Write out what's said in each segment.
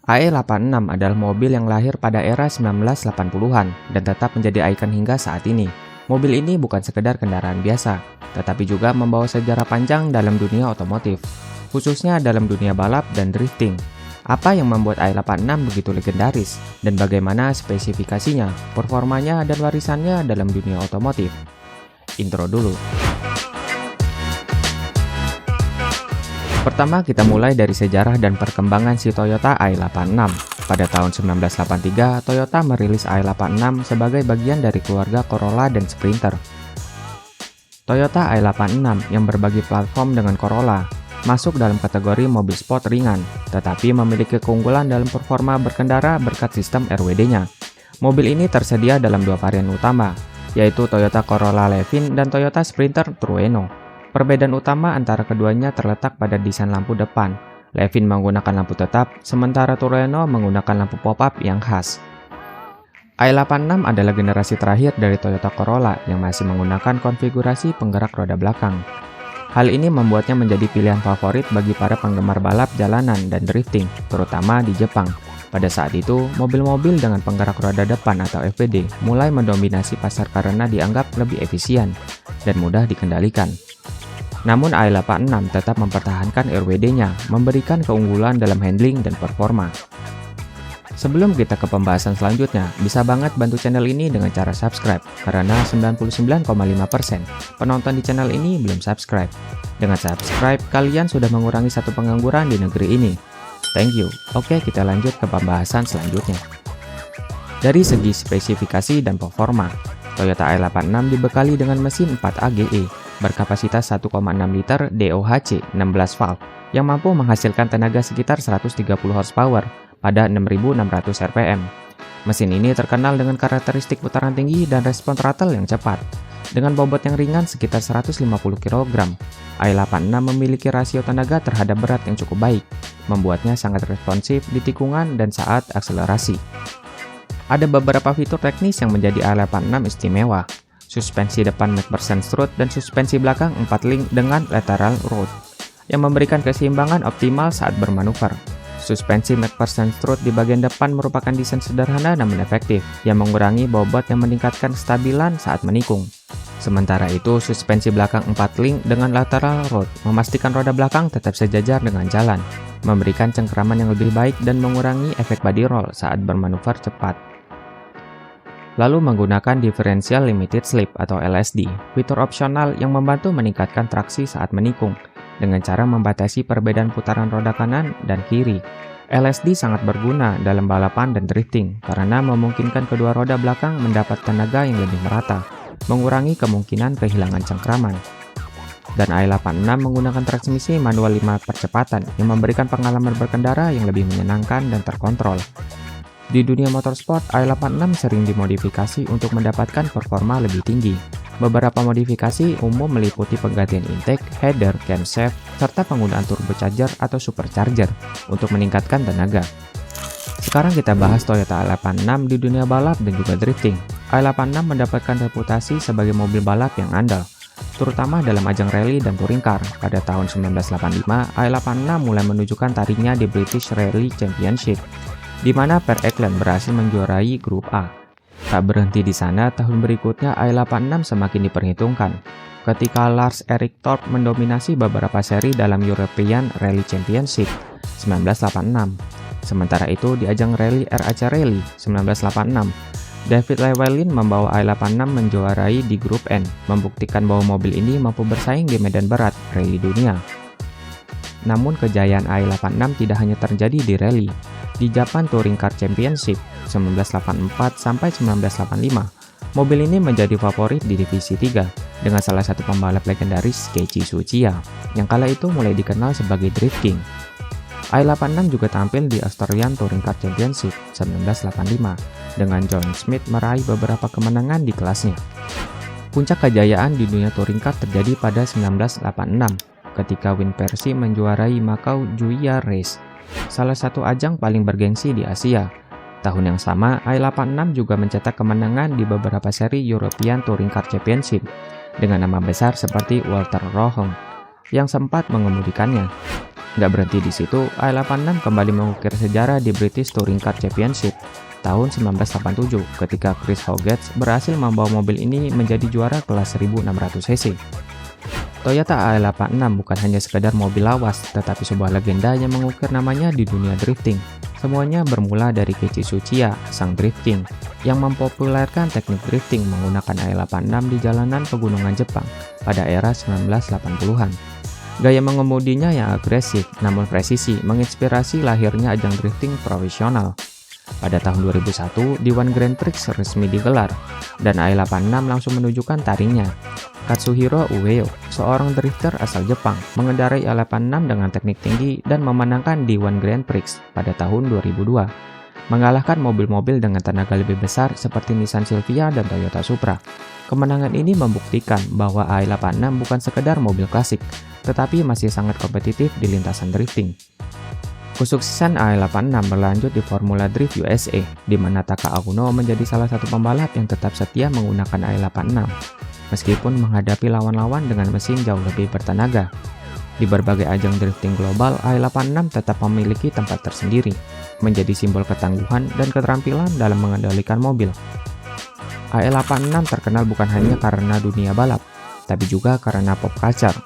AE86 adalah mobil yang lahir pada era 1980-an dan tetap menjadi ikon hingga saat ini. Mobil ini bukan sekedar kendaraan biasa, tetapi juga membawa sejarah panjang dalam dunia otomotif, khususnya dalam dunia balap dan drifting. Apa yang membuat AE86 begitu legendaris, dan bagaimana spesifikasinya, performanya, dan warisannya dalam dunia otomotif? Intro dulu. Pertama, kita mulai dari sejarah dan perkembangan si Toyota AE86. Pada tahun 1983, Toyota merilis AE86 sebagai bagian dari keluarga Corolla dan Sprinter. Toyota AE86 yang berbagi platform dengan Corolla masuk dalam kategori mobil sport ringan, tetapi memiliki keunggulan dalam performa berkendara berkat sistem RWD-nya. Mobil ini tersedia dalam dua varian utama, yaitu Toyota Corolla Levin dan Toyota Sprinter Trueno. Perbedaan utama antara keduanya terletak pada desain lampu depan. Levin menggunakan lampu tetap, sementara Trueno menggunakan lampu pop-up yang khas. AE86 adalah generasi terakhir dari Toyota Corolla yang masih menggunakan konfigurasi penggerak roda belakang. Hal ini membuatnya menjadi pilihan favorit bagi para penggemar balap jalanan dan drifting, terutama di Jepang. Pada saat itu, mobil-mobil dengan penggerak roda depan atau FPD mulai mendominasi pasar karena dianggap lebih efisien dan mudah dikendalikan. Namun AE86 tetap mempertahankan RWD-nya, memberikan keunggulan dalam handling dan performa. Sebelum kita ke pembahasan selanjutnya, bisa banget bantu channel ini dengan cara subscribe, karena 99,5% penonton di channel ini belum subscribe. Dengan subscribe, kalian sudah mengurangi satu pengangguran di negeri ini. Thank you. Oke, kita lanjut ke pembahasan selanjutnya. Dari segi spesifikasi dan performa, Toyota AE86 dibekali dengan mesin 4 AGE berkapasitas 1,6 liter DOHC 16 valve yang mampu menghasilkan tenaga sekitar 130 horsepower pada 6.600 rpm. Mesin ini terkenal dengan karakteristik putaran tinggi dan respon throttle yang cepat. Dengan bobot yang ringan sekitar 150 kg, AE86 memiliki rasio tenaga terhadap berat yang cukup baik, membuatnya sangat responsif di tikungan dan saat akselerasi. Ada beberapa fitur teknis yang menjadi AE86 istimewa. Suspensi depan McPherson strut dan suspensi belakang 4 link dengan lateral road yang memberikan keseimbangan optimal saat bermanuver. Suspensi McPherson strut di bagian depan merupakan desain sederhana namun efektif yang mengurangi bobot yang meningkatkan kestabilan saat menikung. Sementara itu, suspensi belakang 4 link dengan lateral road memastikan roda belakang tetap sejajar dengan jalan, memberikan cengkraman yang lebih baik dan mengurangi efek body roll saat bermanuver cepat. Lalu menggunakan Differential Limited Slip atau LSD, fitur opsional yang membantu meningkatkan traksi saat menikung dengan cara membatasi perbedaan putaran roda kanan dan kiri. LSD sangat berguna dalam balapan dan drifting karena memungkinkan kedua roda belakang mendapat tenaga yang lebih merata, mengurangi kemungkinan kehilangan cengkraman. Dan AE86 menggunakan transmisi manual 5 percepatan yang memberikan pengalaman berkendara yang lebih menyenangkan dan terkontrol. Di dunia motorsport, AE86 sering dimodifikasi untuk mendapatkan performa lebih tinggi. Beberapa modifikasi umum meliputi penggantian intake, header, camshaft, serta penggunaan turbocharger atau supercharger untuk meningkatkan tenaga. Sekarang kita bahas Toyota AE86 di dunia balap dan juga drifting. AE86 mendapatkan reputasi sebagai mobil balap yang andal, terutama dalam ajang rally dan touring car. Pada tahun 1985, AE86 mulai menunjukkan taringnya di British Rally Championship, di mana Per Eklund berhasil menjuarai grup A. Tak berhenti di sana, tahun berikutnya AE86 semakin diperhitungkan ketika Lars Erik Torp mendominasi beberapa seri dalam European Rally Championship 1986. Sementara itu, di ajang rally RAC Rally 1986, David Llewellyn membawa AE86 menjuarai di grup N, membuktikan bahwa mobil ini mampu bersaing di medan berat rally dunia. Namun kejayaan AE86 tidak hanya terjadi di rally. Di Japan Touring Car Championship 1984 sampai 1985, mobil ini menjadi favorit di divisi 3 dengan salah satu pembalap legendaris Keiichi Tsuchiya yang kala itu mulai dikenal sebagai Drift King. AE86 juga tampil di Australian Touring Car Championship 1985 dengan John Smith meraih beberapa kemenangan di kelasnya. Puncak kejayaan di dunia touring car terjadi pada 1986 ketika Win Percy menjuarai Macau Julia Race, salah satu ajang paling bergengsi di Asia. Tahun yang sama, AE86 juga mencetak kemenangan di beberapa seri European Touring Car Championship dengan nama besar seperti Walter Röhrl, yang sempat mengemudikannya. Nggak berhenti di situ, i86 kembali mengukir sejarah di British Touring Car Championship tahun 1987 ketika Chris Hoggett berhasil membawa mobil ini menjadi juara kelas 1600 cc. Toyota i86 bukan hanya sekedar mobil lawas, tetapi sebuah legenda yang mengukir namanya di dunia drifting. Semuanya bermula dari Keiichi Tsuchiya, sang drifting, yang mempopulerkan teknik drifting menggunakan i86 di jalanan pegunungan Jepang pada era 1980-an. Gaya mengemudinya yang agresif namun presisi menginspirasi lahirnya ajang drifting profesional. Pada tahun 2001, D1 Grand Prix resmi digelar, dan i86 langsung menunjukkan taringnya. Katsuhiro Ueno, seorang drifter asal Jepang, mengendarai i86 dengan teknik tinggi dan memenangkan D1 Grand Prix pada tahun 2002, mengalahkan mobil-mobil dengan tenaga lebih besar seperti Nissan Silvia dan Toyota Supra. Kemenangan ini membuktikan bahwa i86 bukan sekedar mobil klasik, tetapi masih sangat kompetitif di lintasan drifting. Kesuksesan i86 berlanjut di Formula Drift USA, di mana Taka Aguno menjadi salah satu pembalap yang tetap setia menggunakan i86, meskipun menghadapi lawan-lawan dengan mesin jauh lebih bertenaga. Di berbagai ajang drifting global, i86 tetap memiliki tempat tersendiri, menjadi simbol ketangguhan dan keterampilan dalam mengendalikan mobil. i86 terkenal bukan hanya karena dunia balap, tapi juga karena pop culture.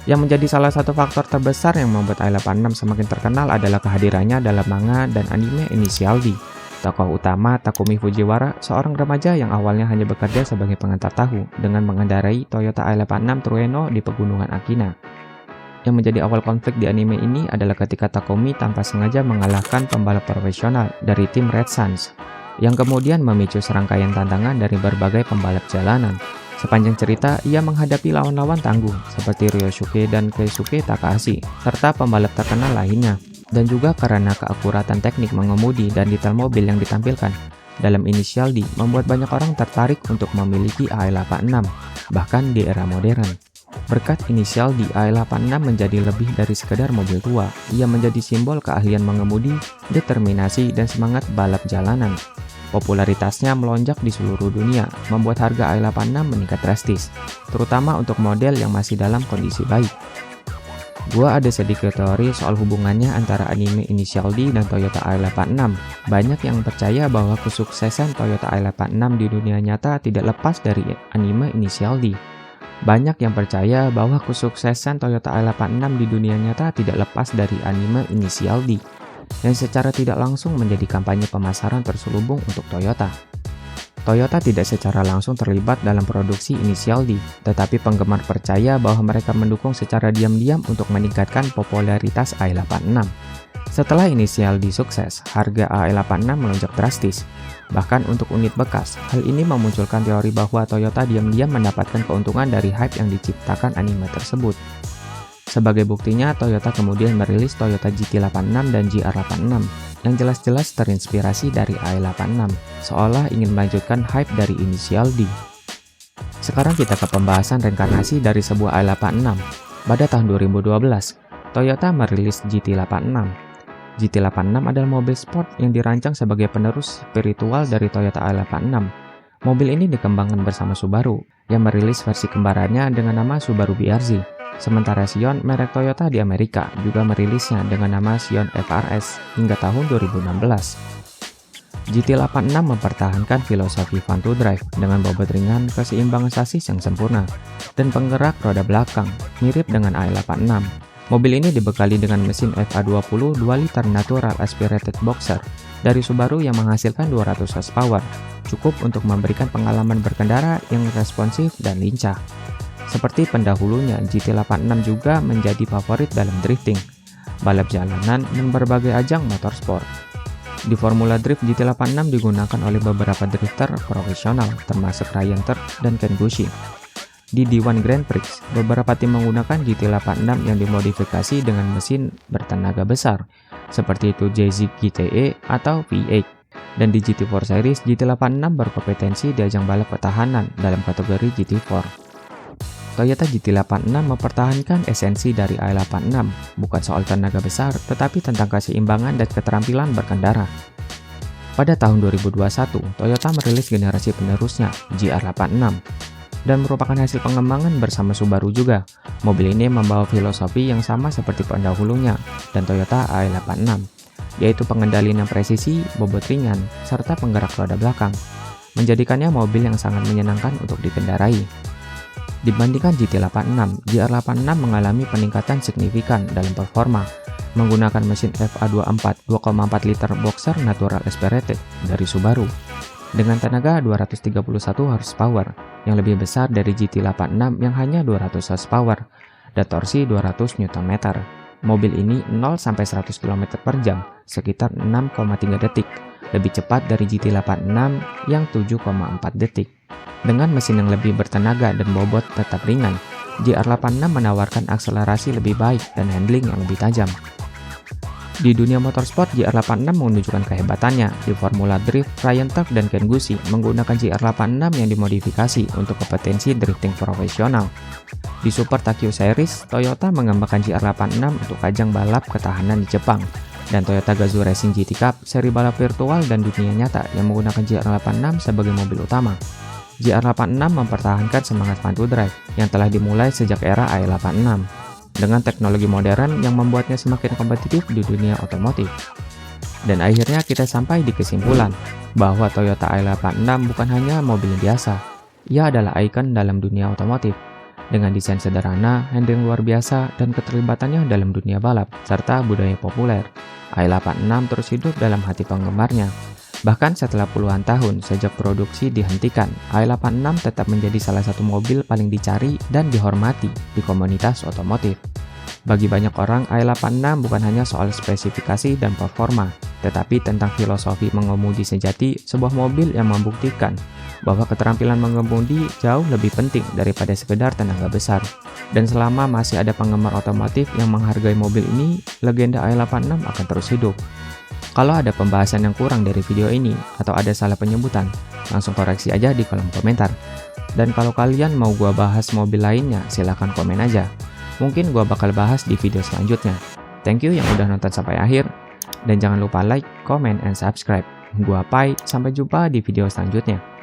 Yang menjadi salah satu faktor terbesar yang membuat i86 semakin terkenal adalah kehadirannya dalam manga dan anime Initial D. Tokoh utama Takumi Fujiwara, seorang remaja yang awalnya hanya bekerja sebagai pengantar tahu dengan mengendarai Toyota i86 Trueno di pegunungan Akina. Yang menjadi awal konflik di anime ini adalah ketika Takumi tanpa sengaja mengalahkan pembalap profesional dari tim Red Suns, yang kemudian memicu serangkaian tantangan dari berbagai pembalap jalanan. Sepanjang cerita, ia menghadapi lawan-lawan tangguh seperti Ryosuke dan Keisuke Takahashi, serta pembalap terkenal lainnya. Dan juga karena keakuratan teknik mengemudi dan detail mobil yang ditampilkan dalam Initial D membuat banyak orang tertarik untuk memiliki i86, bahkan di era modern. Berkat Initial D, i86 menjadi lebih dari sekedar mobil tua. Ia menjadi simbol keahlian mengemudi, determinasi, dan semangat balap jalanan. Popularitasnya melonjak di seluruh dunia, membuat harga i86 meningkat drastis, terutama untuk model yang masih dalam kondisi baik. Gua ada sedikit teori soal hubungannya antara anime Initial D dan Toyota i86. Banyak yang percaya bahwa kesuksesan Toyota i86 di dunia nyata tidak lepas dari anime Initial D. Banyak yang percaya bahwa kesuksesan Toyota i86 di dunia nyata tidak lepas dari anime Initial D, yang secara tidak langsung menjadi kampanye pemasaran terselubung untuk Toyota. Toyota tidak secara langsung terlibat dalam produksi Initial D, tetapi penggemar percaya bahwa mereka mendukung secara diam-diam untuk meningkatkan popularitas i86. Setelah Initial D sukses, harga i86 melonjak drastis. Bahkan untuk unit bekas, hal ini memunculkan teori bahwa Toyota diam-diam mendapatkan keuntungan dari hype yang diciptakan anime tersebut. Sebagai buktinya, Toyota kemudian merilis Toyota GT86 dan GR86 yang jelas-jelas terinspirasi dari i86, seolah ingin melanjutkan hype dari Initial D. Sekarang kita ke pembahasan reinkarnasi dari sebuah i86. Pada tahun 2012, Toyota merilis GT86. GT86 adalah mobil sport yang dirancang sebagai penerus spiritual dari Toyota i86. Mobil ini dikembangkan bersama Subaru, yang merilis versi kembarannya dengan nama Subaru BRZ. Sementara Scion, merek Toyota di Amerika, juga merilisnya dengan nama Scion FRS hingga tahun 2016. GT86 mempertahankan filosofi fun to drive dengan bobot ringan, keseimbangan sasis yang sempurna, dan penggerak roda belakang, mirip dengan i86. Mobil ini dibekali dengan mesin FA20 2 liter natural aspirated boxer dari Subaru yang menghasilkan 200 horsepower, cukup untuk memberikan pengalaman berkendara yang responsif dan lincah. Seperti pendahulunya, GT86 juga menjadi favorit dalam drifting, balap jalanan, dan berbagai ajang motorsport. Di Formula Drift, GT86 digunakan oleh beberapa drifter profesional, termasuk Ryan Tuerck dan Ken Bushi. Di D1 Grand Prix, beberapa tim menggunakan GT86 yang dimodifikasi dengan mesin bertenaga besar, seperti itu JZ GTE atau V8. Dan di GT4 Series, GT86 berkompetensi di ajang balap ketahanan dalam kategori GT4. Toyota GT86 mempertahankan esensi dari i86, bukan soal tenaga besar, tetapi tentang keseimbangan dan keterampilan berkendara. Pada tahun 2021, Toyota merilis generasi penerusnya, GR86. dan merupakan hasil pengembangan bersama Subaru juga. Mobil ini membawa filosofi yang sama seperti pendahulunya dan Toyota AE86, yaitu pengendalian yang presisi, bobot ringan, serta penggerak roda belakang, menjadikannya mobil yang sangat menyenangkan untuk dikendarai. Dibandingkan GT86, GR86 mengalami peningkatan signifikan dalam performa, menggunakan mesin FA24 2,4 liter boxer natural aspirated dari Subaru dengan tenaga 231 horsepower yang lebih besar dari GT86 yang hanya 200 horsepower dan torsi 200 Nm. Mobil ini 0-100 km per jam sekitar 6,3 detik, lebih cepat dari GT86 yang 7,4 detik. Dengan mesin yang lebih bertenaga dan bobot tetap ringan, GR86 menawarkan akselerasi lebih baik dan handling yang lebih tajam. Di dunia motorsport, GR86 menunjukkan kehebatannya. Di Formula Drift, Ryan Tuck dan Ken Gusi menggunakan GR86 yang dimodifikasi untuk kompetensi drifting profesional. Di Super Takio Series, Toyota mengembangkan GR86 untuk ajang balap ketahanan di Jepang. Dan Toyota Gazoo Racing GT Cup, seri balap virtual dan dunia nyata yang menggunakan GR86 sebagai mobil utama. GR86 mempertahankan semangat fun to drive yang telah dimulai sejak era AE86 dengan teknologi modern yang membuatnya semakin kompetitif di dunia otomotif. Dan akhirnya kita sampai di kesimpulan bahwa Toyota AE86 bukan hanya mobil biasa, ia adalah ikon dalam dunia otomotif. Dengan desain sederhana, handling luar biasa, dan keterlibatannya dalam dunia balap, serta budaya populer, AE86 terus hidup dalam hati penggemarnya. Bahkan setelah puluhan tahun sejak produksi dihentikan, AE86 tetap menjadi salah satu mobil paling dicari dan dihormati di komunitas otomotif. Bagi banyak orang, AE86 bukan hanya soal spesifikasi dan performa, tetapi tentang filosofi mengemudi sejati, sebuah mobil yang membuktikan bahwa keterampilan mengemudi jauh lebih penting daripada sekedar tenaga besar. Dan selama masih ada penggemar otomotif yang menghargai mobil ini, legenda AE86 akan terus hidup. Kalau ada pembahasan yang kurang dari video ini atau ada salah penyebutan, langsung koreksi aja di kolom komentar. Dan kalau kalian mau gua bahas mobil lainnya, silahkan komen aja. Mungkin gua bakal bahas di video selanjutnya. Thank you yang udah nonton sampai akhir. Dan jangan lupa like, comment, and subscribe. Gua Pai, sampai jumpa di video selanjutnya.